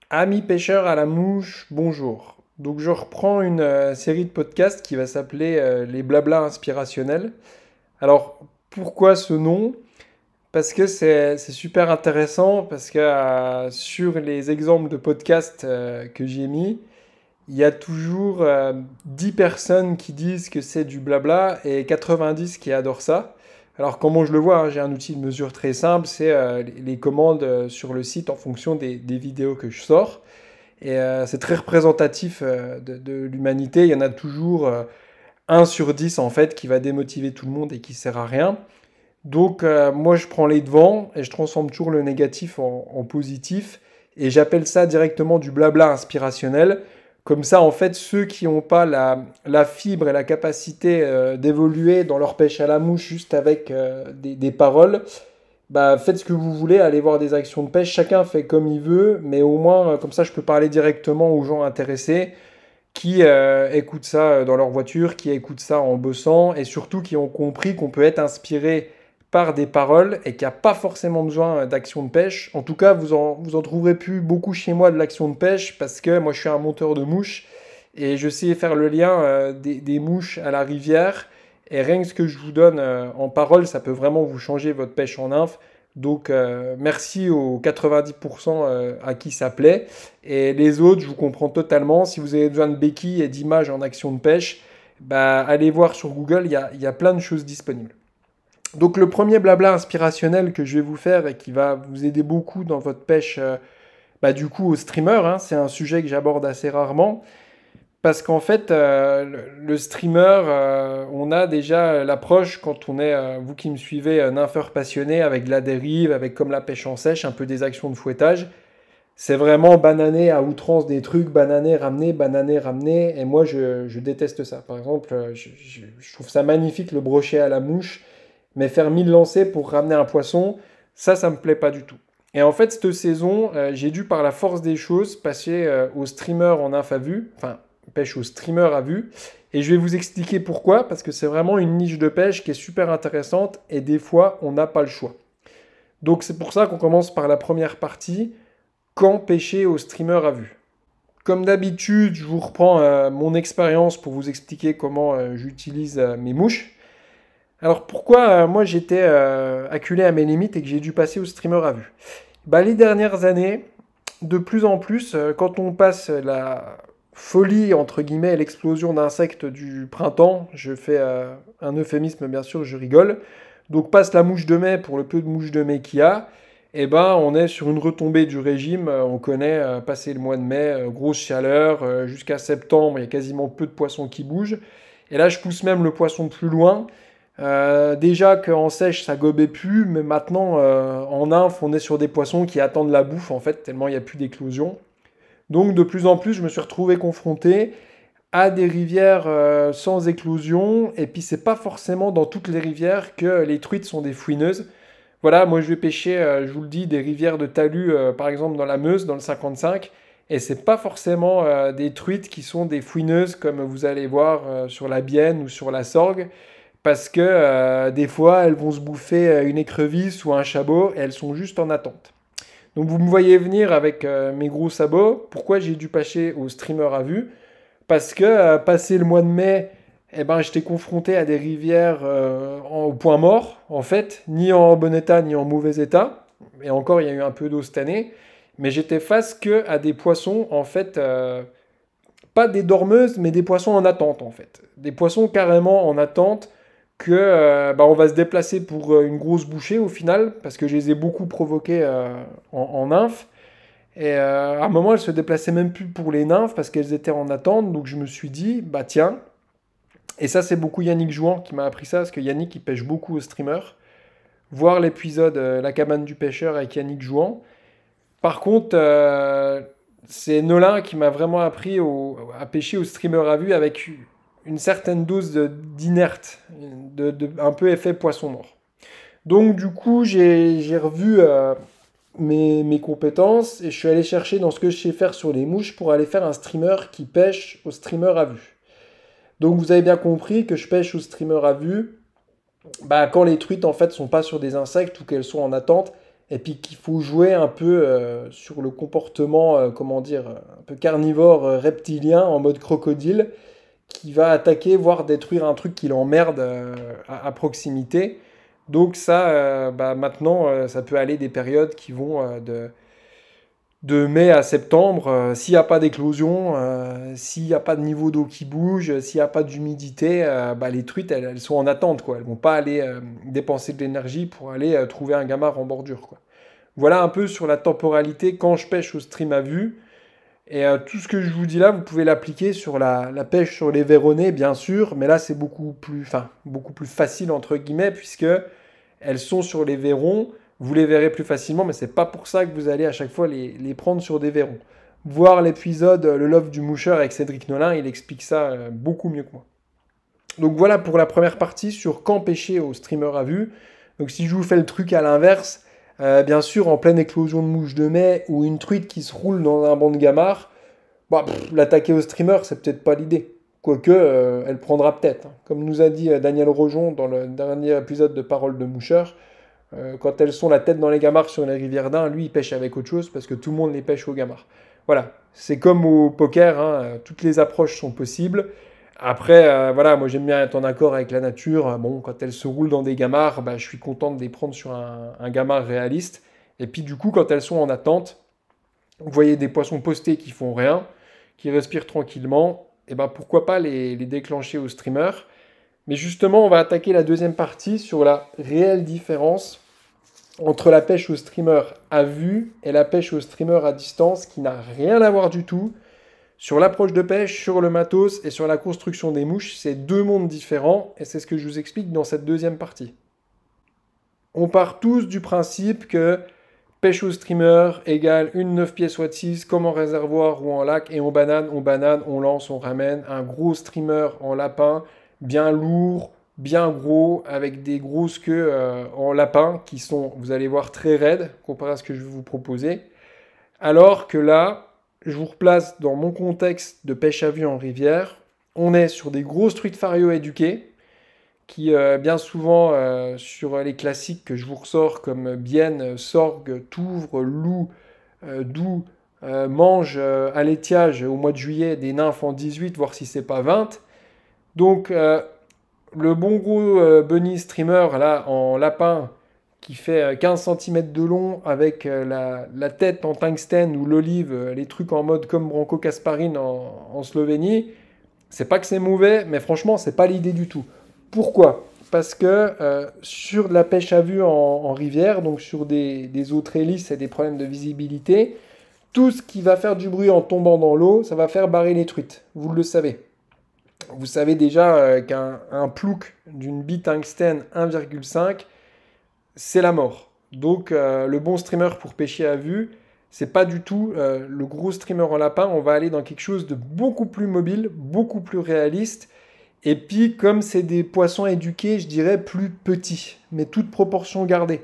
Amis pêcheurs à la mouche, bonjour. Donc je reprends une série de podcasts qui va s'appeler les blablas inspirationnels. Alors pourquoi ce nom? Parce que c'est super intéressant, parce que sur les exemples de podcasts que j'ai mis, il y a toujours 10 personnes qui disent que c'est du blabla et 90 qui adorent ça. Alors comment je le vois, hein, j'ai un outil de mesure très simple, c'est les commandes sur le site en fonction des vidéos que je sors. Et c'est très représentatif de l'humanité. Il y en a toujours 1 sur 10 en fait qui va démotiver tout le monde et qui sert à rien. Donc moi je prends les devants et je transforme toujours le négatif en positif. Et j'appelle ça directement du blabla inspirationnel. Comme ça en fait ceux qui n'ont pas la fibre et la capacité d'évoluer dans leur pêche à la mouche juste avec des paroles, bah, faites ce que vous voulez, allez voir des actions de pêche, chacun fait comme il veut, mais au moins, comme ça, je peux parler directement aux gens intéressés qui écoutent ça dans leur voiture, qui écoutent ça en bossant, et surtout qui ont compris qu'on peut être inspiré par des paroles et qu'il n'y a pas forcément besoin d'action de pêche. En tout cas, vous en trouverez plus beaucoup chez moi de l'action de pêche, parce que moi, je suis un monteur de mouches, et je sais faire le lien des mouches à la rivière. Et rien que ce que je vous donne en parole, ça peut vraiment vous changer votre pêche en nymphe. Donc merci aux 90% à qui ça plaît. Et les autres, je vous comprends totalement. Si vous avez besoin de béquilles et d'images en action de pêche, bah, allez voir sur Google, il y a plein de choses disponibles. Donc le premier blabla inspirationnel que je vais vous faire et qui va vous aider beaucoup dans votre pêche, bah, du coup au streamer, hein, c'est un sujet que j'aborde assez rarement. Parce qu'en fait, le streamer, on a déjà l'approche quand on est, vous qui me suivez, nympheur passionné, avec de la dérive, avec comme la pêche en sèche, un peu des actions de fouettage. C'est vraiment bananer à outrance des trucs, bananer, ramener. Et moi, je déteste ça. Par exemple, je trouve ça magnifique le brochet à la mouche, mais faire 1000 lancers pour ramener un poisson, ça me plaît pas du tout. Et en fait, cette saison, j'ai dû, par la force des choses, passer au streamer en nymphe à vue, enfin, pêche au streamer à vue. Et je vais vous expliquer pourquoi, parce que c'est vraiment une niche de pêche qui est super intéressante et des fois, on n'a pas le choix. Donc c'est pour ça qu'on commence par la première partie, quand pêcher au streamer à vue. Comme d'habitude, je vous reprends mon expérience pour vous expliquer comment j'utilise mes mouches. Alors pourquoi moi j'étais acculé à mes limites et que j'ai dû passer au streamer à vue? Bah, les dernières années, de plus en plus, quand on passe la folie, entre guillemets, et l'explosion d'insectes du printemps, je fais un euphémisme bien sûr, je rigole, donc passe la mouche de mai pour le peu de mouche de mai qu'il y a, et ben on est sur une retombée du régime, on connaît, passer le mois de mai, grosse chaleur, jusqu'à septembre, il y a quasiment peu de poissons qui bougent, et là je pousse même le poisson plus loin. Déjà qu'en sèche ça gobait plus, mais maintenant en nymphe on est sur des poissons qui attendent la bouffe en fait, tellement il n'y a plus d'éclosion. Donc de plus en plus je me suis retrouvé confronté à des rivières sans éclosion, et puis c'est pas forcément dans toutes les rivières que les truites sont des fouineuses. Voilà, moi je vais pêcher, je vous le dis, des rivières de talus, par exemple dans la Meuse, dans le 55, et c'est pas forcément des truites qui sont des fouineuses comme vous allez voir sur la Bienne ou sur la Sorgue, parce que des fois elles vont se bouffer une écrevisse ou un chabot et elles sont juste en attente. Donc vous me voyez venir avec mes gros sabots. Pourquoi j'ai dû passer au streamer à vue? Parce que passé le mois de mai, eh ben, j'étais confronté à des rivières au point mort, en fait, ni en bon état ni en mauvais état. Et encore, il y a eu un peu d'eau cette année. Mais j'étais face que à des poissons, en fait, pas des dormeuses, mais des poissons en attente, en fait. Des poissons carrément en attente que bah, on va se déplacer pour une grosse bouchée au final, parce que je les ai beaucoup provoqués en nymphes. Et à un moment, elles se déplaçaient même plus pour les nymphes parce qu'elles étaient en attente. Donc je me suis dit, bah tiens, et ça c'est beaucoup Yannick Jouan qui m'a appris ça, parce que Yannick il pêche beaucoup au streamer. Voir l'épisode La cabane du pêcheur avec Yannick Jouan. Par contre, c'est Nolin qui m'a vraiment appris à pêcher au streamer à vue avec une certaine dose d'inerte, un peu effet poisson mort. Donc du coup, j'ai revu mes compétences et je suis allé chercher dans ce que je sais faire sur les mouches pour aller faire un streamer qui pêche au streamer à vue. Donc vous avez bien compris que je pêche au streamer à vue bah, quand les truites en fait sont pas sur des insectes ou qu'elles sont en attente et puis qu'il faut jouer un peu sur le comportement, comment dire, un peu carnivore, reptilien, en mode crocodile, qui va attaquer, voire détruire un truc qui l'emmerde à proximité. Donc ça, maintenant, ça peut aller des périodes qui vont de mai à septembre. S'il n'y a pas d'éclosion, s'il n'y a pas de niveau d'eau qui bouge, s'il n'y a pas d'humidité, les truites, elles sont en attente, quoi. Elles vont pas aller dépenser de l'énergie pour aller trouver un gamard en bordure, quoi. Voilà un peu sur la temporalité quand je pêche au stream à vue. Et tout ce que je vous dis là, vous pouvez l'appliquer sur la pêche sur les Véronnais, bien sûr, mais là c'est beaucoup plus facile entre guillemets, puisque elles sont sur les verrons. Vous les verrez plus facilement, mais c'est pas pour ça que vous allez à chaque fois les prendre sur des verrons. Voir l'épisode Le Love du Moucheur avec Cédric Nolin, il explique ça beaucoup mieux que moi. Donc voilà pour la première partie sur quand pêcher au streamer à vue. Donc si je vous fais le truc à l'inverse, bien sûr en pleine éclosion de mouche de mai ou une truite qui se roule dans un banc de gamard, l'attaquer au streamer, c'est peut-être pas l'idée. Quoique, elle prendra peut-être, hein. Comme nous a dit Daniel Rojon dans le dernier épisode de Paroles de Moucheur, quand elles sont la tête dans les gamards sur les rivières d'Ain, lui il pêche avec autre chose parce que tout le monde les pêche au gamard. Voilà, c'est comme au poker, hein, toutes les approches sont possibles. Après, voilà, moi j'aime bien être en accord avec la nature. Bon, quand elles se roulent dans des gamards, je suis content de les prendre sur un gamard réaliste. Et puis du coup, quand elles sont en attente, vous voyez des poissons postés qui font rien, qui respirent tranquillement, et pourquoi pas les déclencher au streamer. Mais justement, on va attaquer la deuxième partie sur la réelle différence entre la pêche au streamer à vue et la pêche au streamer à distance, qui n'a rien à voir du tout. Sur l'approche de pêche, sur le matos et sur la construction des mouches, c'est deux mondes différents, et c'est ce que je vous explique dans cette deuxième partie. On part tous du principe que pêche au streamer égale une 9 pièces watt 6 comme en réservoir ou en lac, et on banane, on lance, on ramène un gros streamer en lapin, bien lourd, bien gros, avec des grosses queues en lapin qui sont, vous allez voir, très raides comparé à ce que je vais vous proposer. Alors que là, je vous replace dans mon contexte de pêche à vue en rivière. On est sur des grosses truites fario éduquées qui, bien souvent, sur les classiques que je vous ressors comme bienne, sorgue, touvre, loup, doux, mange à l'étiage au mois de juillet des nymphes en 18, voire si c'est pas 20. Donc, le bon gros bunny streamer là en lapin qui fait 15 cm de long avec la tête en tungstène ou l'olive, les trucs en mode comme Branko Kasparin en Slovénie, c'est pas que c'est mauvais, mais franchement, c'est pas l'idée du tout. Pourquoi? Parce que sur de la pêche à vue en rivière, donc sur des eaux très lisses et des problèmes de visibilité, tout ce qui va faire du bruit en tombant dans l'eau, ça va faire barrer les truites. Vous le savez. Vous savez déjà qu'un plouc d'une bite tungstène 1,5, c'est la mort. Donc le bon streamer pour pêcher à vue, c'est pas du tout le gros streamer en lapin. On va aller dans quelque chose de beaucoup plus mobile, beaucoup plus réaliste. Et puis comme c'est des poissons éduqués, je dirais plus petits, mais toute proportion gardée.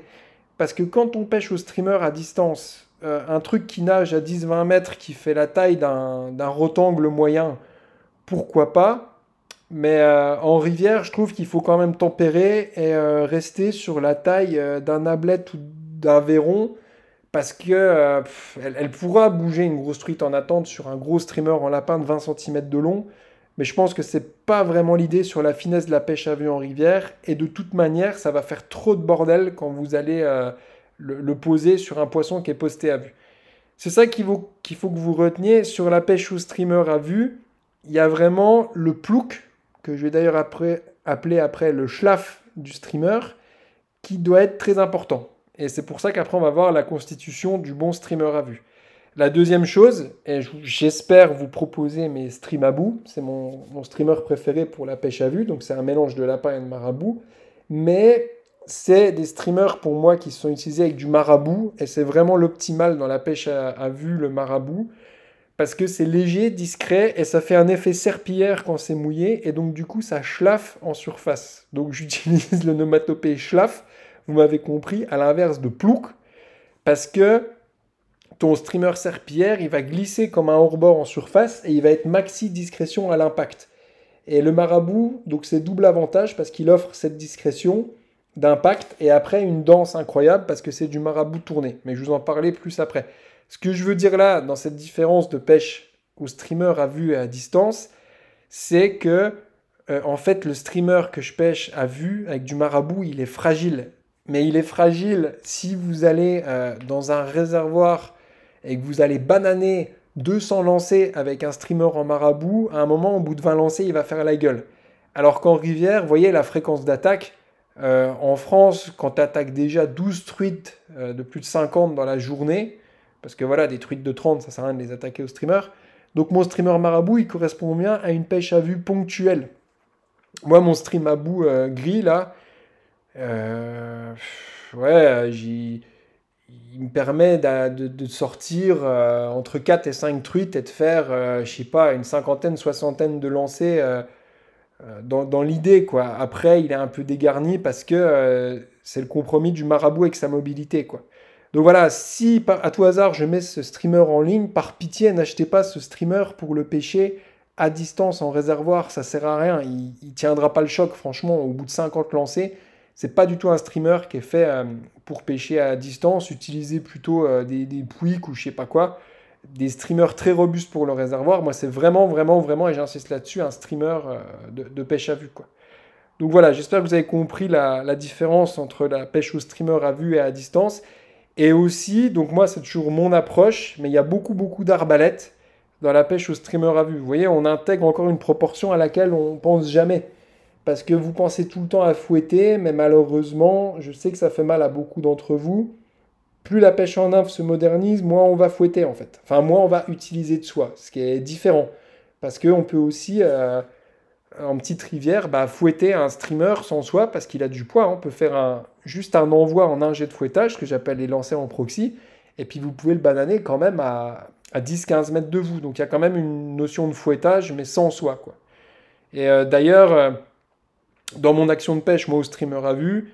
Parce que quand on pêche au streamer à distance, un truc qui nage à 10-20 mètres, qui fait la taille d'un rectangle moyen, pourquoi pas? Mais en rivière, je trouve qu'il faut quand même tempérer et rester sur la taille d'un ablette ou d'un verron, parce que elle pourra bouger une grosse truite en attente sur un gros streamer en lapin de 20 cm de long, mais je pense que c'est pas vraiment l'idée sur la finesse de la pêche à vue en rivière, et de toute manière, ça va faire trop de bordel quand vous allez le poser sur un poisson qui est posté à vue. C'est ça qu'il faut que vous reteniez sur la pêche au streamer à vue. Il y a vraiment le plouc, que je vais d'ailleurs appeler après le schlaf du streamer, qui doit être très important. Et c'est pour ça qu'après on va voir la constitution du bon streamer à vue. La deuxième chose, et j'espère vous proposer mes streams à bout, c'est mon streamer préféré pour la pêche à vue, donc c'est un mélange de lapin et de marabout, mais c'est des streamers pour moi qui sont utilisés avec du marabout, et c'est vraiment l'optimal dans la pêche à vue, le marabout, parce que c'est léger, discret, et ça fait un effet serpillière quand c'est mouillé, et donc du coup ça schlaffe en surface. Donc j'utilise le nomatopée schlaf, vous m'avez compris, à l'inverse de plouc, parce que ton streamer serpillière, il va glisser comme un hors-bord en surface, et il va être maxi discrétion à l'impact. Et le marabout, donc c'est double avantage, parce qu'il offre cette discrétion, d'impact et après une danse incroyable parce que c'est du marabout tourné. Mais je vous en parlais plus après. Ce que je veux dire là, dans cette différence de pêche au streamer à vue et à distance, c'est que en fait le streamer que je pêche à vue avec du marabout, il est fragile. Mais il est fragile si vous allez dans un réservoir et que vous allez bananer 200 lancers avec un streamer en marabout, à un moment, au bout de 20 lancers, il va faire la gueule. Alors qu'en rivière, vous voyez la fréquence d'attaque, en France, quand tu attaques déjà 12 truites de plus de 50 dans la journée, parce que voilà, des truites de 30, ça sert à rien de les attaquer au streamer. Donc mon streamer marabout, il correspond bien à une pêche à vue ponctuelle. Moi, mon stream à bout gris, là, ouais, il me permet de sortir entre 4 et 5 truites et de faire, je sais pas, une cinquantaine, soixantaine de lancers dans l'idée, quoi. Après, il est un peu dégarni parce que c'est le compromis du marabout avec sa mobilité, quoi. Donc voilà, si à tout hasard je mets ce streamer en ligne, par pitié, n'achetez pas ce streamer pour le pêcher à distance en réservoir, ça sert à rien, il tiendra pas le choc, franchement, au bout de 50 lancers, c'est pas du tout un streamer qui est fait pour pêcher à distance, utilisez plutôt des pouics ou je sais pas quoi, des streamers très robustes pour le réservoir. Moi, c'est vraiment, vraiment, vraiment, et j'insiste là-dessus, un streamer de pêche à vue, quoi. Donc voilà, j'espère que vous avez compris la différence entre la pêche au streamer à vue et à distance. Et aussi, donc moi, c'est toujours mon approche, mais il y a beaucoup, beaucoup d'arbalètes dans la pêche au streamer à vue. Vous voyez, on intègre encore une proportion à laquelle on pense jamais. Parce que vous pensez tout le temps à fouetter, mais malheureusement, je sais que ça fait mal à beaucoup d'entre vous. Plus la pêche en nymphe se modernise, moins on va fouetter en fait. Enfin, moins on va utiliser de soie, ce qui est différent. Parce qu'on peut aussi, en petite rivière, bah, fouetter un streamer sans soie parce qu'il a du poids. On peut faire juste un envoi en un jet de fouettage, que j'appelle les lancers en proxy. Et puis vous pouvez le bananer quand même à 10-15 mètres de vous. Donc il y a quand même une notion de fouettage, mais sans soie, quoi. Et d'ailleurs, dans mon action de pêche, moi au streamer à vue,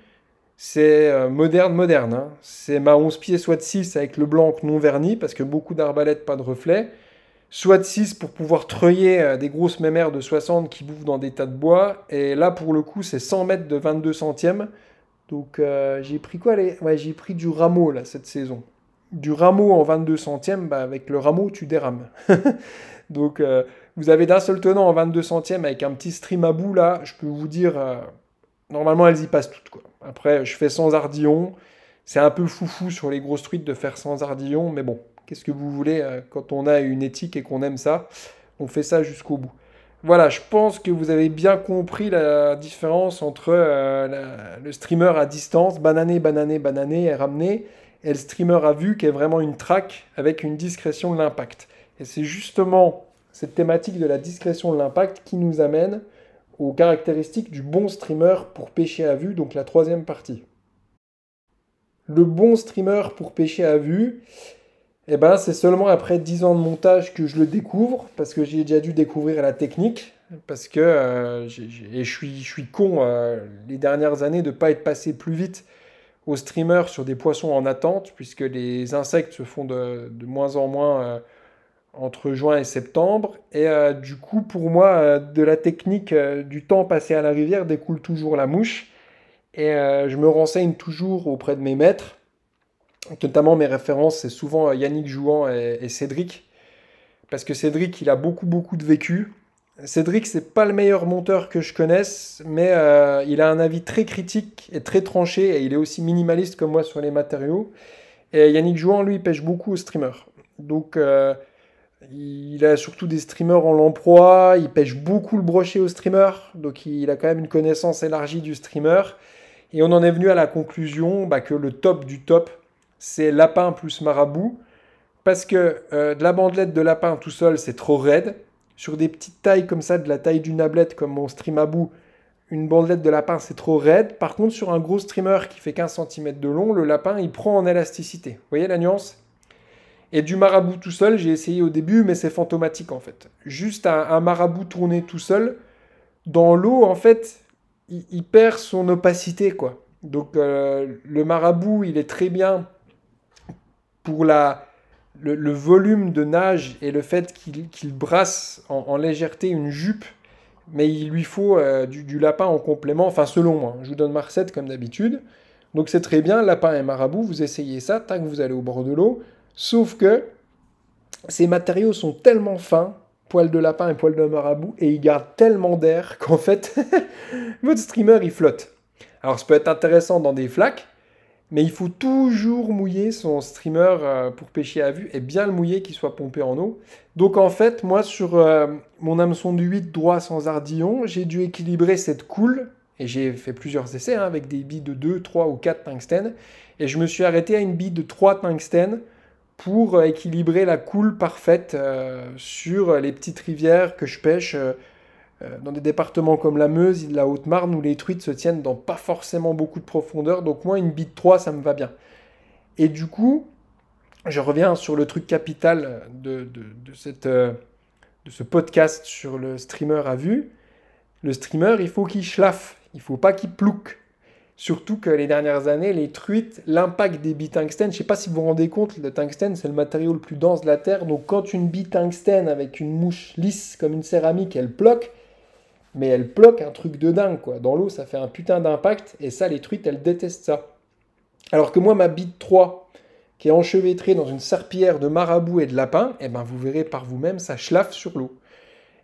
c'est moderne, moderne, hein. C'est ma 11 pieds soit de 6 avec le blanc non verni, parce que beaucoup d'arbalètes, pas de reflet. Soit de 6 pour pouvoir treuiller des grosses mémères de 60 qui bouffent dans des tas de bois. Et là, pour le coup, c'est 100 mètres de 22 centièmes. Donc j'ai pris quoi Ouais, j'ai pris du rameau là, cette saison. Du rameau en 22 centièmes, bah, avec le rameau, tu dérames. Donc vous avez d'un seul tenant en 22 centièmes avec un petit stream à bout là, je peux vous dire, normalement elles y passent toutes, quoi. Après, je fais sans ardillon. C'est un peu foufou sur les grosses truites de faire sans ardillon, mais bon, qu'est-ce que vous voulez quand on a une éthique et qu'on aime ça, on fait ça jusqu'au bout. Voilà, je pense que vous avez bien compris la différence entre le streamer à distance, bananer, bananer, bananer et ramener, et le streamer à vue qui est vraiment une traque avec une discrétion de l'impact. Et c'est justement cette thématique de la discrétion de l'impact qui nous amène aux caractéristiques du bon streamer pour pêcher à vue, donc la troisième partie. Le bon streamer pour pêcher à vue, eh ben, c'est seulement après 10 ans de montage que je le découvre, parce que j'ai déjà dû découvrir la technique, parce que et je suis con les dernières années de ne pas être passé plus vite au streamer sur des poissons en attente, puisque les insectes se font de moins en moins entre juin et septembre. Et du coup, pour moi, de la technique du temps passé à la rivière découle toujours la mouche. Et je me renseigne toujours auprès de mes maîtres. Notamment mes références, c'est souvent Yannick Jouan et Cédric. Parce que Cédric, il a beaucoup, beaucoup de vécu. Cédric, c'est pas le meilleur monteur que je connaisse, mais il a un avis très critique et très tranché, et il est aussi minimaliste comme moi sur les matériaux. Et Yannick Jouan, lui, il pêche beaucoup au streamer. Donc, il a surtout des streamers en lamproie, il pêche beaucoup le brochet au streamer, donc il a quand même une connaissance élargie du streamer. Et on en est venu à la conclusion que le top du top, c'est lapin plus marabout, parce que de la bandelette de lapin tout seul, c'est trop raide. Sur des petites tailles comme ça, de la taille d'une ablette comme mon stream à bout, une bandelette de lapin, c'est trop raide. Par contre, sur un gros streamer qui fait 15 cm de long, le lapin, il prend en élasticité. Vous voyez la nuance? Et du marabout tout seul, j'ai essayé au début, mais c'est fantomatique en fait. Juste un marabout tourné tout seul, dans l'eau, en fait, il perd son opacité, quoi. Donc le marabout, il est très bien pour le volume de nage et le fait qu'il brasse en légèreté une jupe mais il lui faut du lapin en complément, enfin selon moi. Je vous donne ma recette comme d'habitude. Donc c'est très bien, lapin et marabout, vous essayez ça, tac, vous allez au bord de l'eau. Sauf que ces matériaux sont tellement fins, poils de lapin et poils de marabout, et ils gardent tellement d'air qu'en fait, votre streamer il flotte. Alors ça peut être intéressant dans des flaques, mais il faut toujours mouiller son streamer pour pêcher à vue et bien le mouiller qu'il soit pompé en eau. Donc en fait, moi sur mon hameçon du 8 droit sans ardillon, j'ai dû équilibrer cette coule et j'ai fait plusieurs essais hein, avec des billes de 2, 3 ou 4 tungstène et je me suis arrêté à une bille de 3 tungstène pour équilibrer la coule parfaite sur les petites rivières que je pêche dans des départements comme la Meuse, la Haute-Marne, où les truites se tiennent dans pas forcément beaucoup de profondeur. Donc moi, une bite 3, ça me va bien. Et du coup, je reviens sur le truc capital de ce podcast sur le streamer à vue. Le streamer, il faut qu'il schlaffe, il faut pas qu'il plouque. Surtout que les dernières années, les truites, l'impact des billes tungstène, je ne sais pas si vous vous rendez compte, le tungstène, c'est le matériau le plus dense de la Terre. Donc quand une bille tungstène avec une mouche lisse comme une céramique, elle bloque, mais elle bloque un truc de dingue, quoi. Dans l'eau, ça fait un putain d'impact, et ça, les truites, elles détestent ça. Alors que moi, ma bite 3, qui est enchevêtrée dans une serpillière de marabout et de lapin, eh ben, vous verrez par vous-même, ça schlaffe sur l'eau.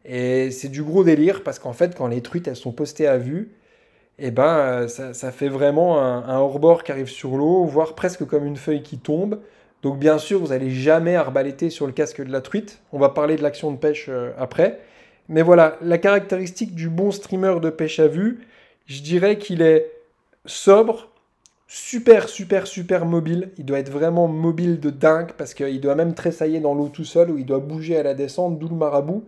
Et c'est du gros délire, parce qu'en fait, quand les truites, elles sont postées à vue, eh ben, ça fait vraiment un hors-bord qui arrive sur l'eau, voire presque comme une feuille qui tombe. Donc bien sûr, vous n'allez jamais arbaléter sur le casque de la truite. On va parler de l'action de pêche après. Mais voilà, la caractéristique du bon streamer de pêche à vue, je dirais qu'il est sobre, super mobile. Il doit être vraiment mobile de dingue parce qu'il doit même tressailler dans l'eau tout seul ou il doit bouger à la descente, d'où le marabout.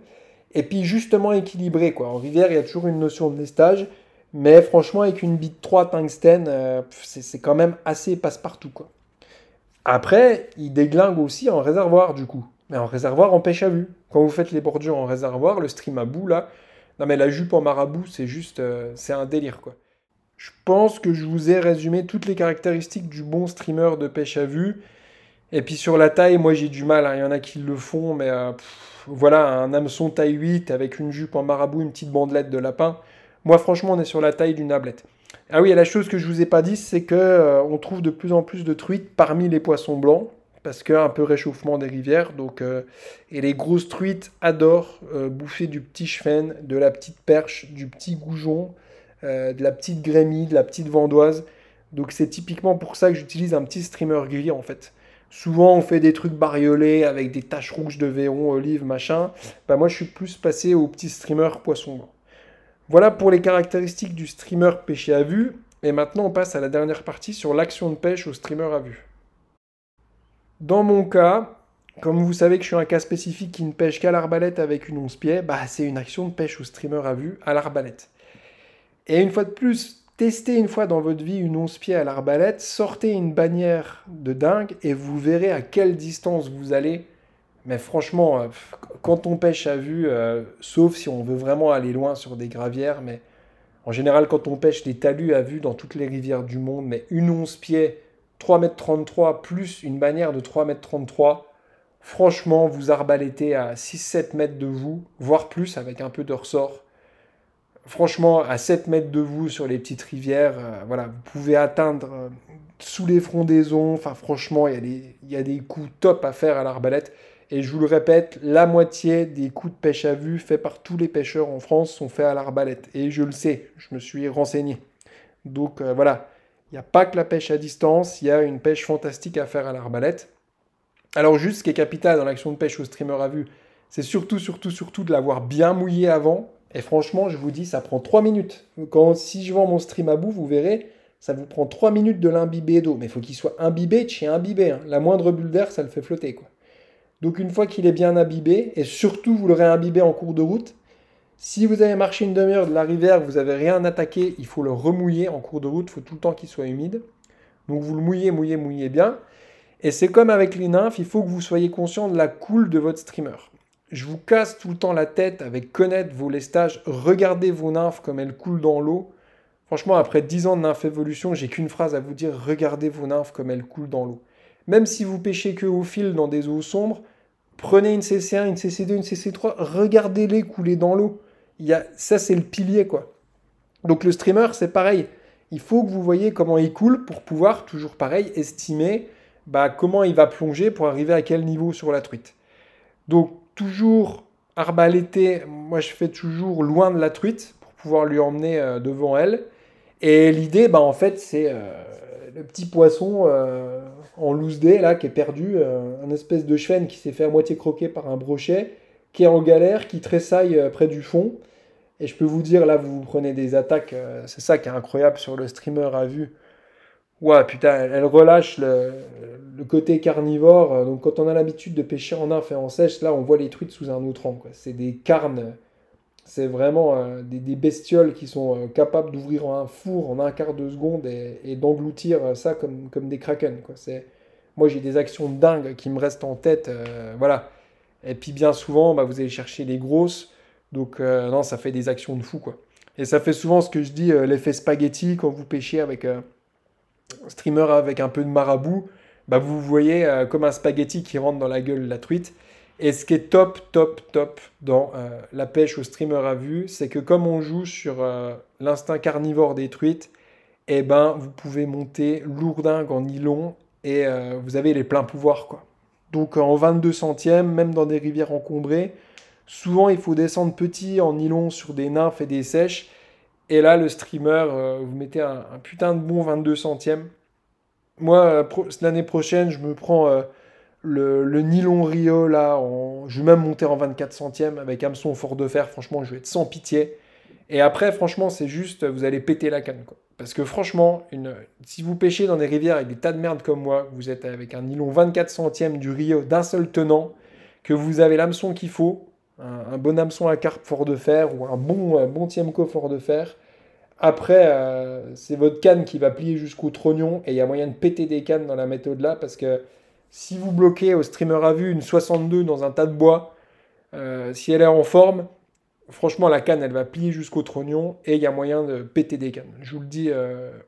Et puis justement équilibré, quoi. En rivière, il y a toujours une notion de lestage, mais franchement, avec une bite 3 tungstène, c'est quand même assez passe-partout, quoi. Après, il déglingue aussi en réservoir, du coup. Mais en réservoir, en pêche à vue. Quand vous faites les bordures en réservoir, le stream à bout, là, non mais la jupe en marabout, c'est juste, c'est un délire, quoi. Je pense que je vous ai résumé toutes les caractéristiques du bon streamer de pêche à vue. Et puis sur la taille, moi j'ai du mal, hein. Il y en a qui le font, mais voilà, un hameçon taille 8 avec une jupe en marabout, une petite bandelette de lapin. Moi franchement, on est sur la taille d'une ablette. Ah oui, et la chose que je vous ai pas dit, c'est que on trouve de plus en plus de truites parmi les poissons blancs, parce que un peu réchauffement des rivières, donc et les grosses truites adorent bouffer du petit chefenne, de la petite perche, du petit goujon, de la petite grémie, de la petite vandoise. Donc c'est typiquement pour ça que j'utilise un petit streamer gris en fait. Souvent on fait des trucs bariolés avec des taches rouges de verron, olive, machin. Bah moi je suis plus passé au petit streamer poisson blanc. Voilà pour les caractéristiques du streamer pêché à vue. Et maintenant, on passe à la dernière partie sur l'action de pêche au streamer à vue. Dans mon cas, comme vous savez que je suis un cas spécifique qui ne pêche qu'à l'arbalète avec une 11 pieds, bah c'est une action de pêche au streamer à vue à l'arbalète. Et une fois de plus, testez une fois dans votre vie une 11 pieds à l'arbalète, sortez une bannière de dingue et vous verrez à quelle distance vous allez. Mais franchement, quand on pêche à vue, sauf si on veut vraiment aller loin sur des gravières, mais en général, quand on pêche des talus à vue dans toutes les rivières du monde, mais une 11 pieds, 3,33 m plus une bannière de 3,33 m, franchement, vous arbalétez à 6-7 mètres de vous, voire plus avec un peu de ressort. Franchement, à 7 mètres de vous sur les petites rivières, voilà, vous pouvez atteindre sous les frondaisons. Enfin, franchement, il y a des coups top à faire à l'arbalète. Et je vous le répète, la moitié des coups de pêche à vue faits par tous les pêcheurs en France sont faits à l'arbalète. Et je le sais, je me suis renseigné. Donc voilà, il n'y a pas que la pêche à distance, il y a une pêche fantastique à faire à l'arbalète. Alors juste ce qui est capital dans l'action de pêche au streamer à vue, c'est surtout de l'avoir bien mouillé avant. Et franchement, je vous dis, ça prend 3 minutes. Si je vends mon stream à bout, vous verrez, ça vous prend 3 minutes de l'imbiber d'eau. Mais il faut qu'il soit imbibé de chez imbibé, hein. La moindre bulle d'air, ça le fait flotter, quoi. Donc une fois qu'il est bien imbibé, et surtout vous l'aurez imbibé en cours de route, si vous avez marché une demi-heure de la rivière, vous n'avez rien attaqué, il faut le remouiller en cours de route, il faut tout le temps qu'il soit humide. Donc vous le mouillez bien. Et c'est comme avec les nymphes, il faut que vous soyez conscient de la coule de votre streamer. Je vous casse tout le temps la tête avec connaître vos lestages, regardez vos nymphes comme elles coulent dans l'eau. Franchement, après 10 ans de nymph évolution, j'ai qu'une phrase à vous dire, regardez vos nymphes comme elles coulent dans l'eau. Même si vous pêchez que au fil dans des eaux sombres, prenez une CC1, une CC2, une CC3, regardez-les couler dans l'eau. Ça, c'est le pilier, quoi. Donc le streamer, c'est pareil. Il faut que vous voyez comment il coule pour pouvoir, toujours pareil, estimer comment il va plonger pour arriver à quel niveau sur la truite. Donc toujours arbalété, moi je fais toujours loin de la truite pour pouvoir lui emmener devant elle. Et l'idée, en fait, c'est le petit poisson en loose day, là, qui est perdu, un espèce de chêne qui s'est fait à moitié croquer par un brochet, qui est en galère, qui tressaille près du fond. Et je peux vous dire, là, vous prenez des attaques, c'est ça qui est incroyable sur le streamer à vue. Ouais, putain, elle relâche le côté carnivore. Donc, quand on a l'habitude de pêcher en nymphe et en sèche, là, on voit les truites sous un autre angle, quoi. C'est des carnes, c'est vraiment des bestioles qui sont capables d'ouvrir un four en un quart de seconde et d'engloutir ça comme des kraken, quoi. Moi, j'ai des actions dingues qui me restent en tête. Voilà. Et puis, bien souvent, vous allez chercher les grosses. Donc, non, ça fait des actions de fou, quoi. Et ça fait souvent ce que je dis, l'effet spaghetti, quand vous pêchez avec un streamer avec un peu de marabout, vous voyez comme un spaghetti qui rentre dans la gueule de la truite. Et ce qui est top, top, top dans la pêche au streamer à vue, c'est que comme on joue sur l'instinct carnivore des truites, vous pouvez monter lourdingue en nylon et vous avez les pleins pouvoirs, quoi. Donc en 22 centièmes, même dans des rivières encombrées, souvent il faut descendre petit en nylon sur des nymphes et des sèches. Et là, le streamer, vous mettez un putain de bon 22 centièmes. Moi, l'année prochaine, je me prends le nylon Rio, là, je vais même monter en 24 centièmes avec hameçon fort de fer. Franchement, je vais être sans pitié. Et après, franchement, c'est juste, vous allez péter la canne, quoi. Parce que franchement, si vous pêchez dans des rivières avec des tas de merde comme moi, vous êtes avec un nylon 24 centièmes du Rio d'un seul tenant, que vous avez l'hameçon qu'il faut, un bon hameçon à carpe fort de fer ou un bon Tiemco fort de fer. Après, c'est votre canne qui va plier jusqu'au trognon et il y a moyen de péter des cannes dans la méthode là parce que si vous bloquez au streamer à vue une 62 dans un tas de bois, si elle est en forme, franchement la canne elle va plier jusqu'au trognon et il y a moyen de péter des cannes. Je vous le dis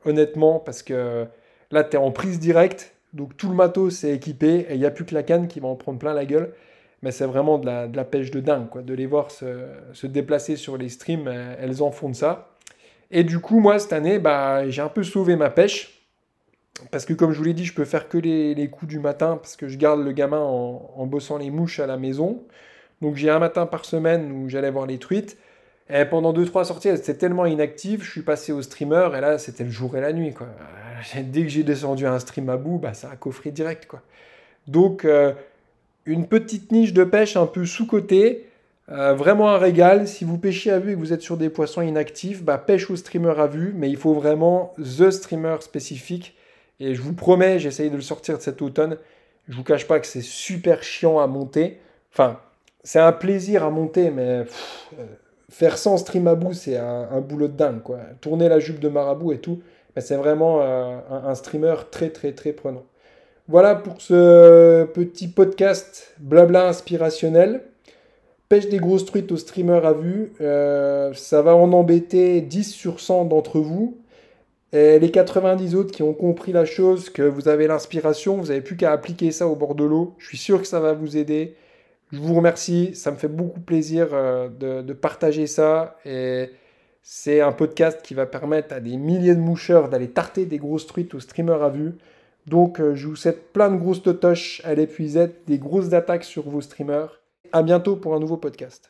honnêtement parce que là tu es en prise directe, donc tout le matos est équipé et il n'y a plus que la canne qui va en prendre plein la gueule. Mais c'est vraiment de la pêche de dingue, quoi. De les voir se déplacer sur les streams, elles en font de ça. Et du coup, moi, cette année, j'ai un peu sauvé ma pêche. Parce que, comme je vous l'ai dit, je peux faire que les coups du matin parce que je garde le gamin en bossant les mouches à la maison. Donc, j'ai un matin par semaine où j'allais voir les truites. Et pendant deux trois sorties, elle était tellement inactive, je suis passé au streamer et là, c'était le jour et la nuit, quoi. Dès que j'ai descendu un stream à bout, ça a coffré direct, quoi. Donc, une petite niche de pêche un peu sous-cotée. Vraiment un régal. Si vous pêchez à vue et que vous êtes sur des poissons inactifs, pêche au streamer à vue, mais il faut vraiment the streamer spécifique. Et je vous promets, j'essaye de le sortir de cet automne. Je vous cache pas que c'est super chiant à monter. Enfin, c'est un plaisir à monter, mais faire sans stream à bout, c'est un boulot de dingue, quoi. Tourner la jupe de marabout et tout, mais c'est vraiment un streamer très très très prenant. Voilà pour ce petit podcast blabla inspirationnel. Pêche des grosses truites au streamer à vue, ça va en embêter 10 sur 100 d'entre vous. Et les 90 autres qui ont compris la chose, que vous avez l'inspiration, vous n'avez plus qu'à appliquer ça au bord de l'eau. Je suis sûr que ça va vous aider. Je vous remercie, ça me fait beaucoup plaisir de partager ça. Et c'est un podcast qui va permettre à des milliers de moucheurs d'aller tarter des grosses truites au streamer à vue. Donc je vous souhaite plein de grosses totoches à l'épuisette, des grosses attaques sur vos streamers. À bientôt pour un nouveau podcast.